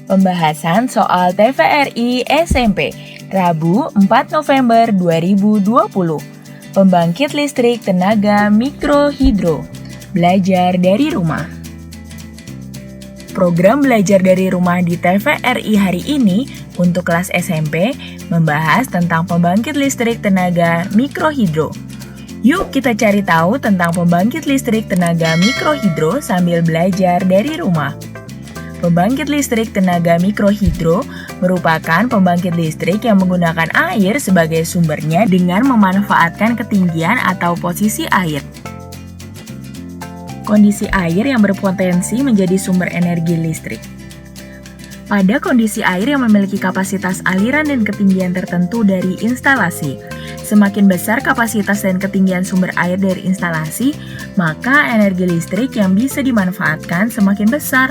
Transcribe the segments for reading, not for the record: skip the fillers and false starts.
Pembahasan soal TVRI SMP, Rabu 4 November 2020. Pembangkit listrik tenaga mikrohidro. Belajar dari rumah. Program belajar dari rumah di TVRI hari ini untuk kelas SMP membahas tentang pembangkit listrik tenaga mikrohidro. Yuk kita cari tahu tentang pembangkit listrik tenaga mikrohidro sambil belajar dari rumah. Pembangkit listrik tenaga mikrohidro merupakan pembangkit listrik yang menggunakan air sebagai sumbernya dengan memanfaatkan ketinggian atau posisi air. Kondisi air yang berpotensi menjadi sumber energi listrik. Pada kondisi air yang memiliki kapasitas aliran dan ketinggian tertentu dari instalasi, semakin besar kapasitas dan ketinggian sumber air dari instalasi, maka energi listrik yang bisa dimanfaatkan semakin besar.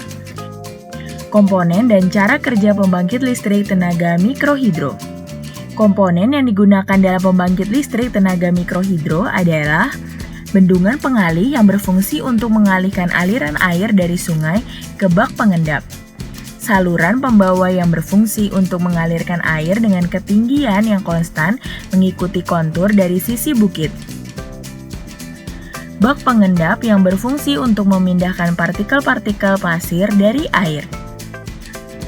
Komponen dan cara kerja pembangkit listrik tenaga mikrohidro. Komponen yang digunakan dalam pembangkit listrik tenaga mikrohidro adalah bendungan pengalih yang berfungsi untuk mengalihkan aliran air dari sungai ke bak pengendap, saluran pembawa yang berfungsi untuk mengalirkan air dengan ketinggian yang konstan mengikuti kontur dari sisi bukit, bak pengendap yang berfungsi untuk memindahkan partikel-partikel pasir dari air.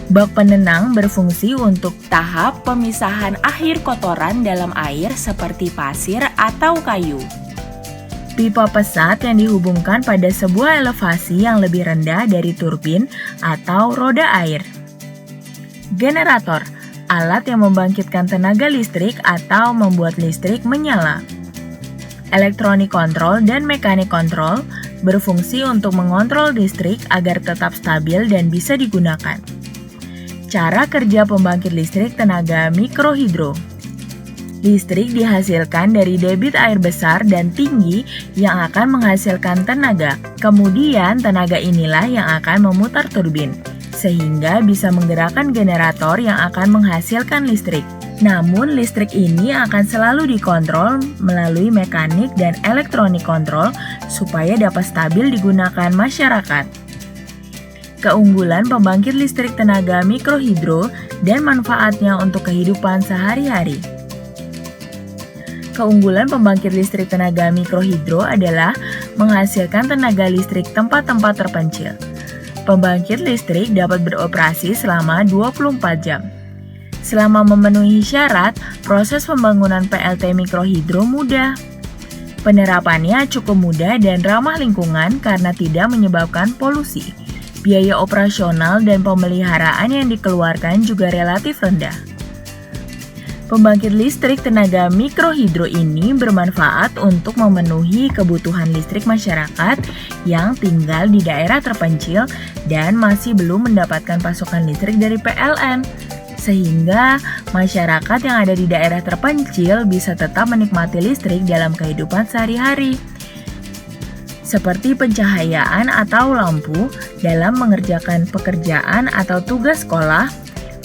Bak penenang berfungsi untuk tahap pemisahan akhir kotoran dalam air seperti pasir atau kayu. Pipa pesat yang dihubungkan pada sebuah elevasi yang lebih rendah dari turbin atau roda air. Generator, alat yang membangkitkan tenaga listrik atau membuat listrik menyala. Elektronik kontrol dan mekanik kontrol berfungsi untuk mengontrol listrik agar tetap stabil dan bisa digunakan. Cara kerja pembangkit listrik tenaga mikrohidro. Listrik dihasilkan dari debit air besar dan tinggi yang akan menghasilkan tenaga. Kemudian tenaga inilah yang akan memutar turbin, sehingga bisa menggerakkan generator yang akan menghasilkan listrik. Namun listrik ini akan selalu dikontrol melalui mekanik dan elektronik kontrol supaya dapat stabil digunakan masyarakat. Keunggulan pembangkit listrik tenaga mikrohidro dan manfaatnya untuk kehidupan sehari-hari. Keunggulan pembangkit listrik tenaga mikrohidro adalah menghasilkan tenaga listrik tempat-tempat terpencil. Pembangkit listrik dapat beroperasi selama 24 jam. Selama memenuhi syarat, proses pembangunan PLT mikrohidro mudah. Penerapannya cukup mudah dan ramah lingkungan karena tidak menyebabkan polusi. Biaya operasional dan pemeliharaan yang dikeluarkan juga relatif rendah. Pembangkit listrik tenaga mikrohidro ini bermanfaat untuk memenuhi kebutuhan listrik masyarakat yang tinggal di daerah terpencil dan masih belum mendapatkan pasokan listrik dari PLN, sehingga masyarakat yang ada di daerah terpencil bisa tetap menikmati listrik dalam kehidupan sehari-hari, seperti pencahayaan atau lampu dalam mengerjakan pekerjaan atau tugas sekolah,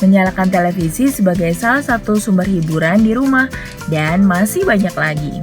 menyalakan televisi sebagai salah satu sumber hiburan di rumah, dan masih banyak lagi.